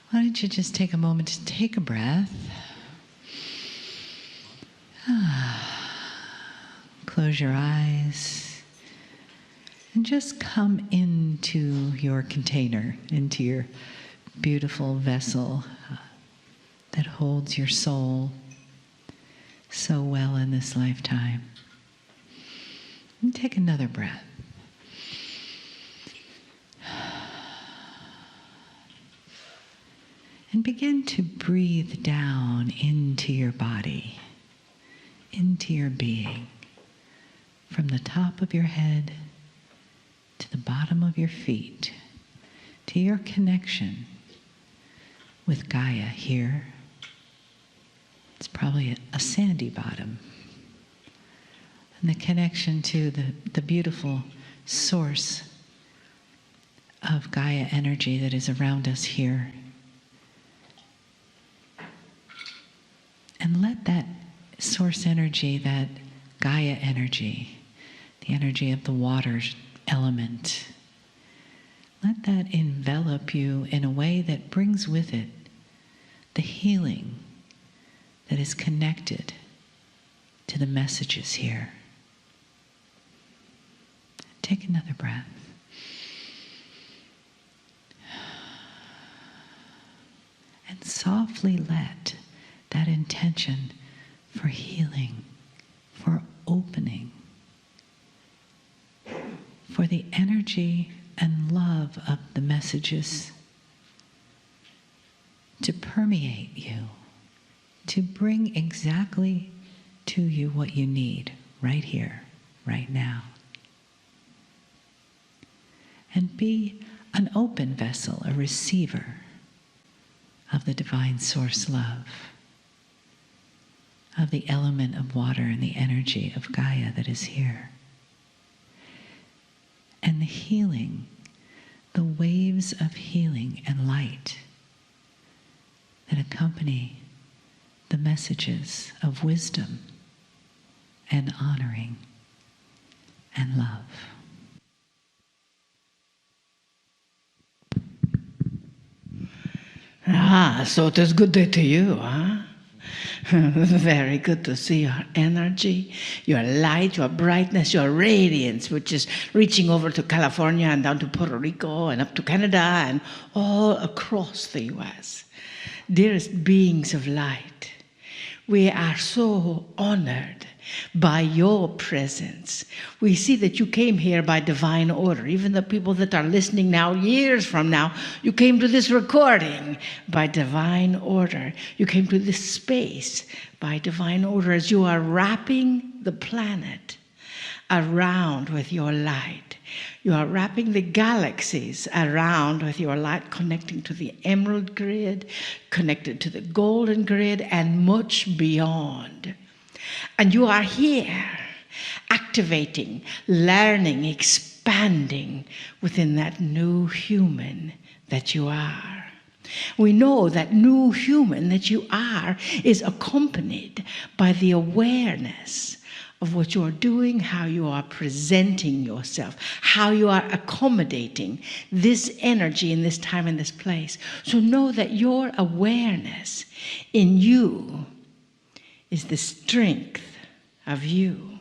Why don't you just take a moment to take a breath. Close your eyes and just come into your container, into your beautiful vessel that holds your soul so well in this lifetime. And take another breath. And begin to breathe down into your body, into your being, from the top of your head to the bottom of your feet, to your connection with Gaia here. It's probably a sandy bottom. And the connection to the beautiful source of Gaia energy that is around us here. And let that source energy, that Gaia energy, the energy of the water element, let that envelop you in a way that brings with it the healing that is connected to the messages here. Take another breath. And softly let that intention for healing, for opening, for the energy and love of the messages to permeate you, to bring exactly to you what you need right here, right now. And be an open vessel, a receiver of the divine source love, of the element of water and the energy of Gaia that is here. And the healing, the waves of healing and light that accompany the messages of wisdom and honoring and love. So it is good day to you, huh? Very good to see your energy, your light, your brightness, your radiance, which is reaching over to California and down to Puerto Rico and up to Canada and all across the U.S. Dearest beings of light, we are so honored by your presence. We see that you came here by divine order. Even the people that are listening now, years from now, you came to this recording by divine order. You came to this space by divine order as you are wrapping the planet around with your light. You are wrapping the galaxies around with your light, connecting to the emerald grid, connected to the golden grid, and much beyond. And you are here, activating, learning, expanding within that new human that you are. We know that new human that you are is accompanied by the awareness of what you are doing, how you are presenting yourself, how you are accommodating this energy in this time and this place. So know that your awareness in you is the strength of you.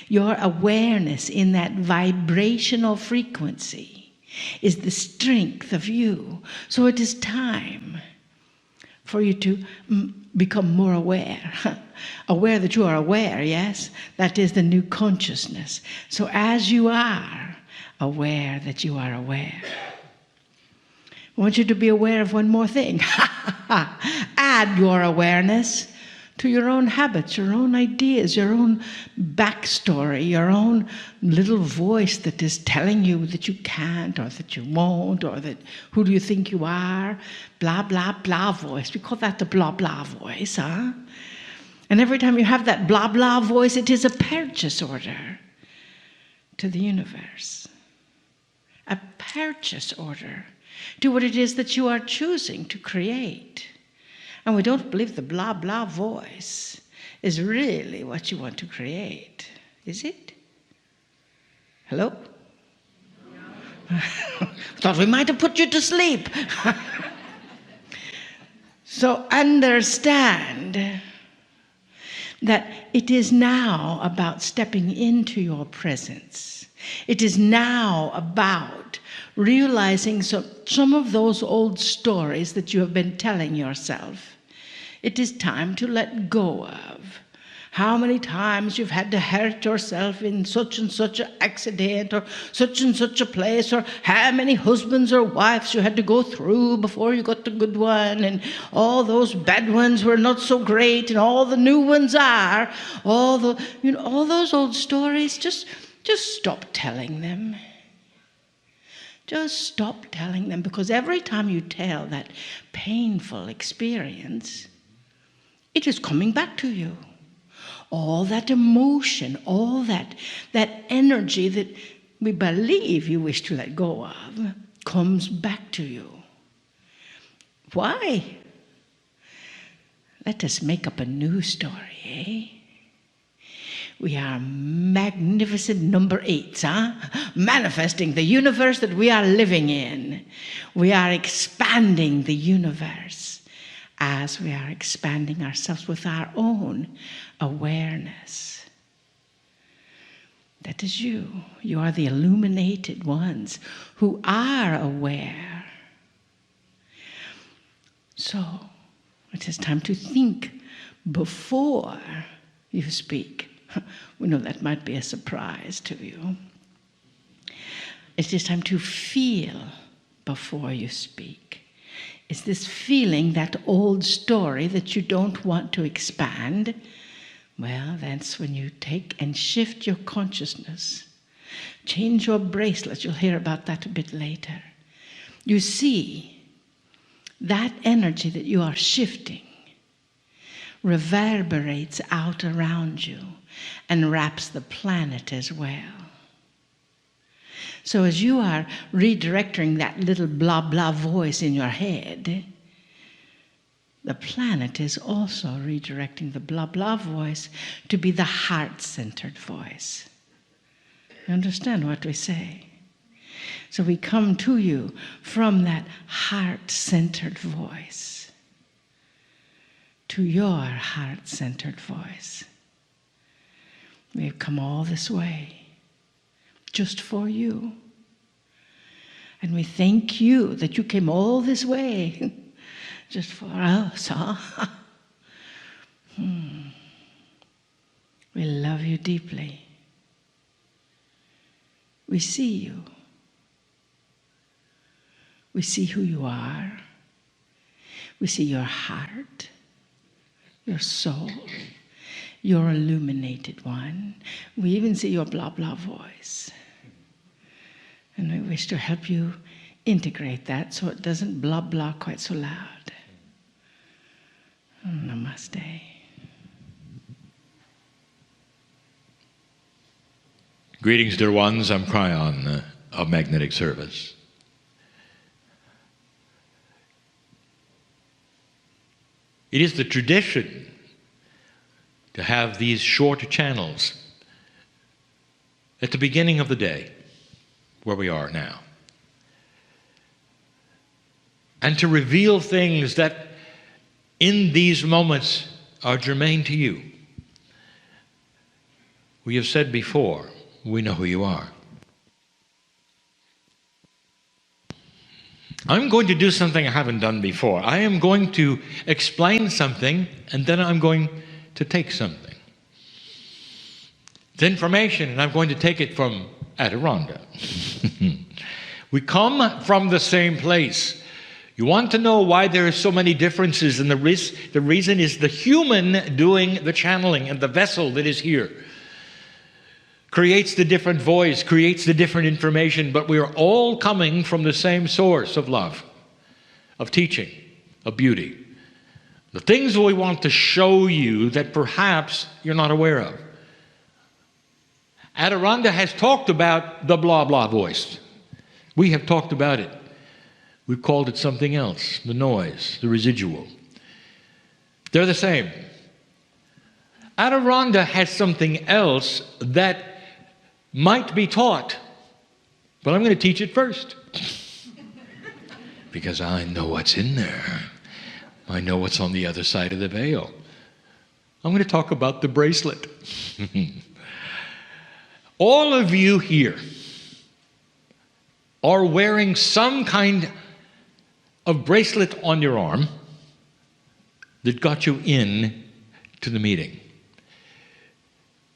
Your awareness in that vibrational frequency is the strength of you. So it is time for you to become more aware. Aware that you are aware, yes? That is the new consciousness. So as you are aware that you are aware, I want you to be aware of one more thing. Add your awareness to your own habits, your own ideas, your own backstory, your own little voice that is telling you that you can't or that you won't or that who do you think you are, blah, blah, blah voice. We call that the blah, blah voice, huh? And every time you have that blah, blah voice, it is a purchase order to the universe. A purchase order to what it is that you are choosing to create. And we don't believe the blah, blah voice is really what you want to create. Is it? Hello? Thought we might have put you to sleep. So understand that it is now about stepping into your presence. It is now about realizing some of those old stories that you have been telling yourself. It is time to let go of. How many times you've had to hurt yourself in such and such an accident or such and such a place, or how many husbands or wives you had to go through before you got the good one, and all those bad ones were not so great and all the new ones are. All those old stories, just stop telling them. Just stop telling them, because every time you tell that painful experience, it is coming back to you. All that emotion, all that energy that we believe you wish to let go of comes back to you. Why? Let us make up a new story, eh? We are magnificent number 8s, manifesting the universe that we are living in. We are expanding the universe as we are expanding ourselves with our own awareness. That is you. You are the illuminated ones who are aware. So it is time to think before you speak. We know that might be a surprise to you. It is time to feel before you speak. Is this feeling that old story that you don't want to expand? Well, that's when you take and shift your consciousness. Change your bracelet. You'll hear about that a bit later. You see, that energy that you are shifting reverberates out around you and wraps the planet as well. So as you are redirecting that little blah blah voice in your head, the planet is also redirecting the blah blah voice to be the heart-centered voice. You understand what we say? So we come to you from that heart-centered voice to your heart-centered voice. We've come all this way just for you. And we thank you that you came all this way just for us, huh? We love you deeply. We see you. We see who you are. We see your heart, your soul, your illuminated one. We even see your blah blah voice. And we wish to help you integrate that so it doesn't blah blah quite so loud. Namaste. Greetings, dear ones. I'm Kryon of Magnetic Service. It is the tradition to have these short channels at the beginning of the day, where we are now, and to reveal things that in these moments are germane to you. We have said before, we know who you are. I'm going to do something I haven't done before. I am going to explain something, and then I'm going to take something. It's information, and I'm going to take it from Adironda. We come from the same place. You want to know why there are so many differences, and the reason is the human doing the channeling, and the vessel that is here creates the different voice, creates the different information, but we are all coming from the same source of love, of teaching, of beauty. The things we want to show you that perhaps you're not aware of. Adironda has talked about the blah blah voice. We have talked about it. We've called it something else, the noise, the residual. They're the same. Adironda has something else that might be taught, but I'm going to teach it first. Because I know what's in there. I know what's on the other side of the veil. I'm going to talk about the bracelet. All of you here are wearing some kind of bracelet on your arm that got you in to the meeting.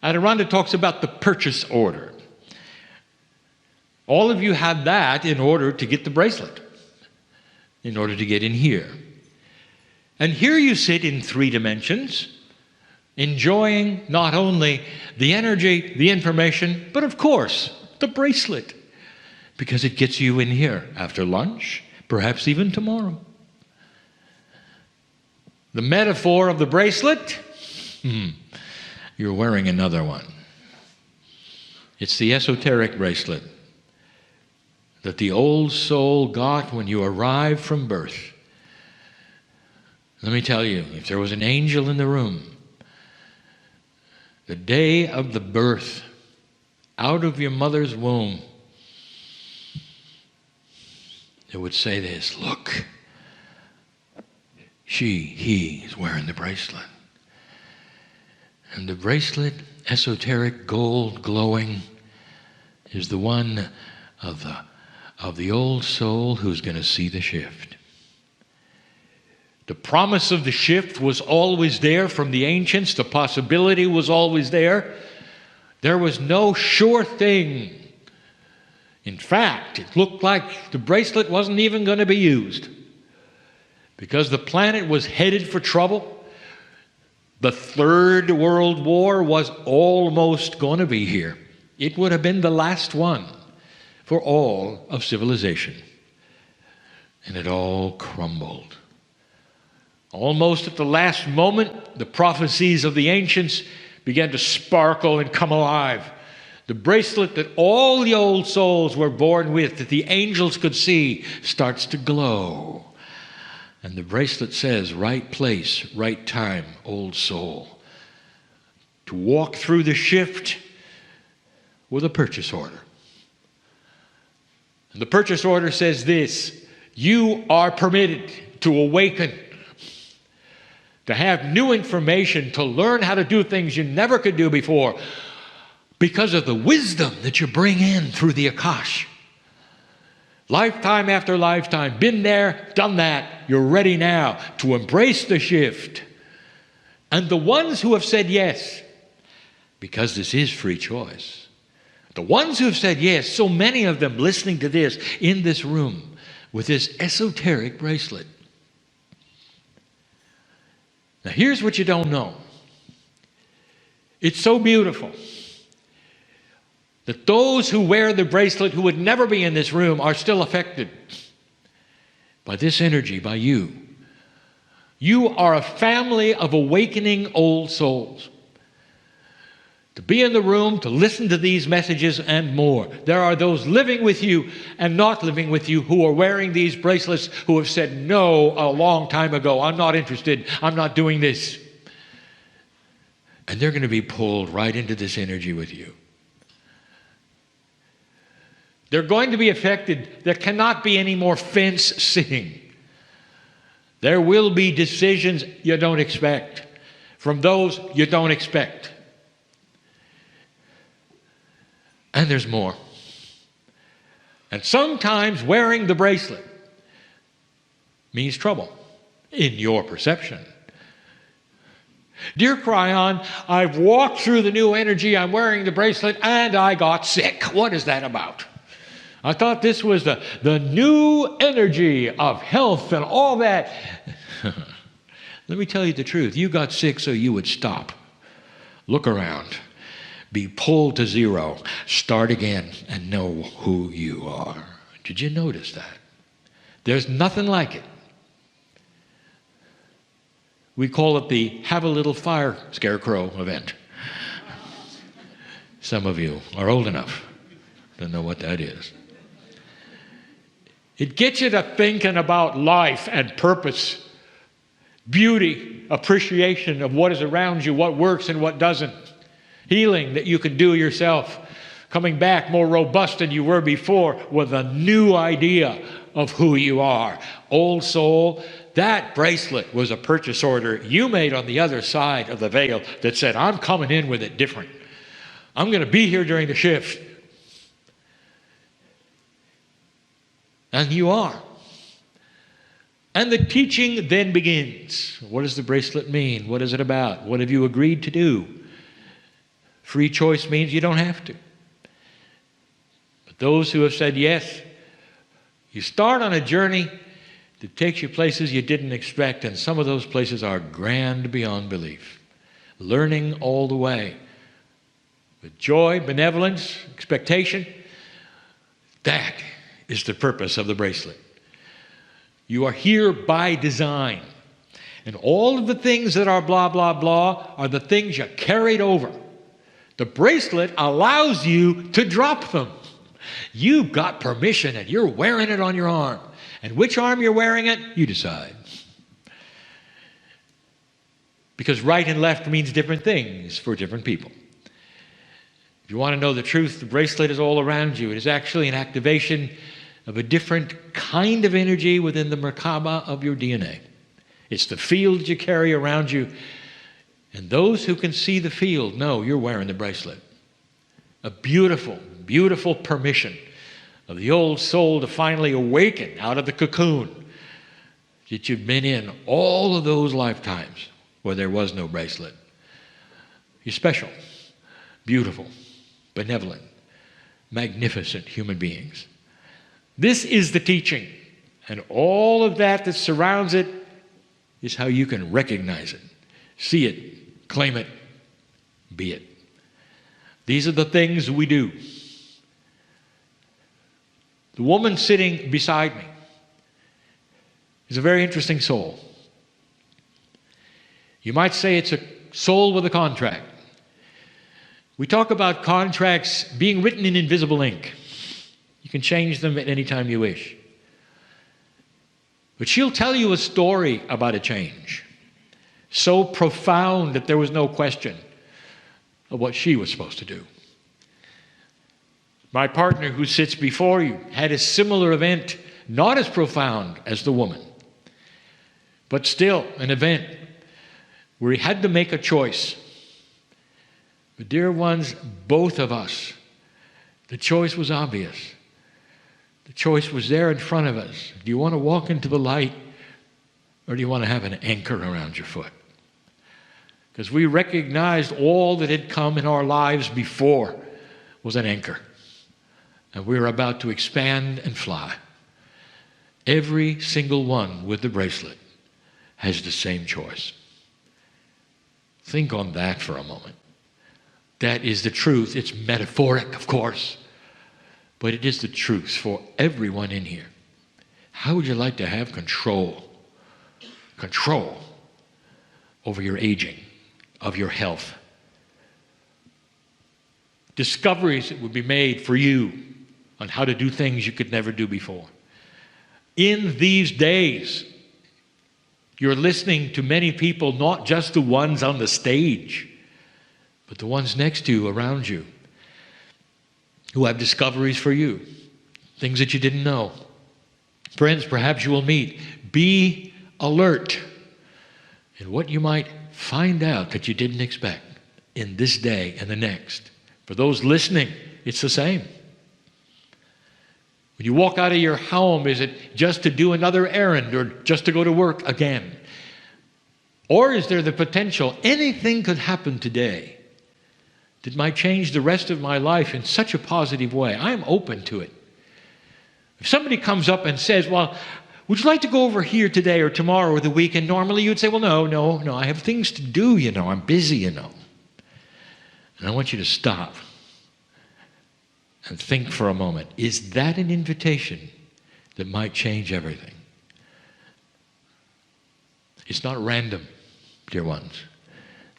Adironda talks about the purchase order. All of you had that in order to get the bracelet, in order to get in here. And here you sit in 3 dimensions, enjoying not only the energy, the information, but of course, the bracelet, because it gets you in here after lunch, perhaps even tomorrow. The metaphor of the bracelet, you're wearing another one. It's the esoteric bracelet that the old soul got when you arrived from birth. Let me tell you, if there was an angel in the room, the day of the birth, out of your mother's womb, it would say this: look, he is wearing the bracelet. And the bracelet, esoteric, gold, glowing, is the one of the old soul who's going to see the shift. The promise of the shift was always there from the ancients. The possibility was always there. There was no sure thing. In fact, it looked like the bracelet wasn't even going to be used because the planet was headed for trouble. The Third World War was almost going to be here. It would have been the last one for all of civilization. And it all crumbled. Almost at the last moment, the prophecies of the ancients began to sparkle and come alive. The bracelet that all the old souls were born with, that the angels could see, starts to glow. And the bracelet says, right place, right time, old soul. To walk through the shift with a purchase order. And the purchase order says this: you are permitted to awaken, to have new information, to learn how to do things you never could do before because of the wisdom that you bring in through the Akash. Lifetime after lifetime, been there, done that. You're ready now to embrace the shift. And the ones who have said yes, because this is free choice, the ones who have said yes, so many of them listening to this in this room with this esoteric bracelet. Now here's what you don't know. It's so beautiful that those who wear the bracelet who would never be in this room are still affected by this energy, by you. You are a family of awakening old souls. To be in the room, to listen to these messages and more. There are those living with you and not living with you who are wearing these bracelets who have said no a long time ago. I'm not interested. I'm not doing this. And they're going to be pulled right into this energy with you. They're going to be affected. There cannot be any more fence sitting. There will be decisions you don't expect from those you don't expect. And there's more. And sometimes wearing the bracelet means trouble in your perception. Dear Cryon, I've walked through the new energy, I'm wearing the bracelet, and I got sick. What is that about? I thought this was the new energy of health and all that. Let me tell you the truth. You got sick so you would stop, look around, be pulled to zero, start again, and know who you are. Did you notice that? There's nothing like it. We call it the Have a Little Fire Scarecrow event. Some of you are old enough to know what that is. It gets you to thinking about life and purpose, beauty, appreciation of what is around you, what works and what doesn't. Healing that you can do yourself. Coming back more robust than you were before with a new idea of who you are. Old soul, that bracelet was a purchase order you made on the other side of the veil that said, I'm coming in with it different. I'm going to be here during the shift. And you are. And the teaching then begins. What does the bracelet mean? What is it about? What have you agreed to do? Free choice means you don't have to. But those who have said yes, you start on a journey that takes you places you didn't expect, and some of those places are grand beyond belief. Learning all the way. With joy, benevolence, expectation. That is the purpose of the bracelet. You are here by design. And all of the things that are blah, blah, blah are the things you carried over. The bracelet allows you to drop them. You've got permission and you're wearing it on your arm. And which arm you're wearing it, you decide. Because right and left means different things for different people. If you want to know the truth, the bracelet is all around you. It is actually an activation of a different kind of energy within the Merkaba of your DNA. It's the field you carry around you. And those who can see the field know you're wearing the bracelet. A beautiful, beautiful permission of the old soul to finally awaken out of the cocoon that you've been in all of those lifetimes where there was no bracelet. You're special, beautiful, benevolent, magnificent human beings. This is the teaching, and all of that surrounds it is how you can recognize it, see it, claim it, be it. These are the things we do. The woman sitting beside me is a very interesting soul. You might say it's a soul with a contract. We talk about contracts being written in invisible ink. You can change them at any time you wish. But she'll tell you a story about a change so profound that there was no question of what she was supposed to do. My partner who sits before you had a similar event, not as profound as the woman, but still an event where he had to make a choice. But dear ones, both of us, the choice was obvious. The choice was there in front of us. Do you want to walk into the light, or do you want to have an anchor around your foot? Because we recognized all that had come in our lives before was an anchor. And we were about to expand and fly. Every single one with the bracelet has the same choice. Think on that for a moment. That is the truth. It's metaphoric, of course, but it is the truth for everyone in here. How would you like to have control over your aging, of your health? Discoveries that would be made for you on how to do things you could never do before. In these days, you're listening to many people, not just the ones on the stage, but the ones next to you, around you, who have discoveries for you, things that you didn't know. Friends, perhaps you will meet. Be alert in what you might find out that you didn't expect in this day and the next. For those listening, it's the same. When you walk out of your home, is it just to do another errand or just to go to work again? Or is there the potential anything could happen today that might change the rest of my life in such a positive way? I am open to it. If somebody comes up and says, well, would you like to go over here today or tomorrow or the weekend? Normally you'd say, well, no, I have things to do, I'm busy, And I want you to stop and think for a moment. Is that an invitation that might change everything? It's not random, dear ones.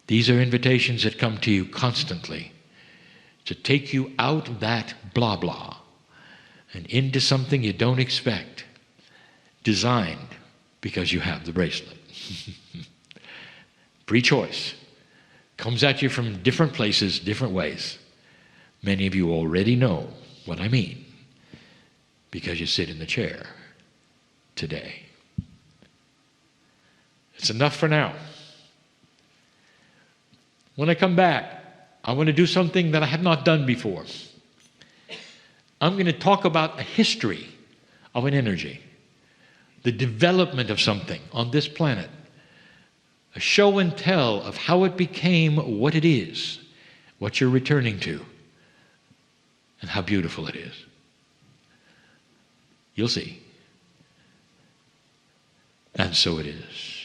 These are invitations that come to you constantly to take you out of that blah blah and into something you don't expect, designed because you have the bracelet. Free choice. Comes at you from different places, different ways. Many of you already know what I mean because you sit in the chair today. It's enough for now. When I come back, I want to do something that I have not done before. I'm going to talk about a history of an energy, the development of something on this planet, a show and tell of how it became what it is, what you're returning to, and how beautiful it is. You'll see. And so it is.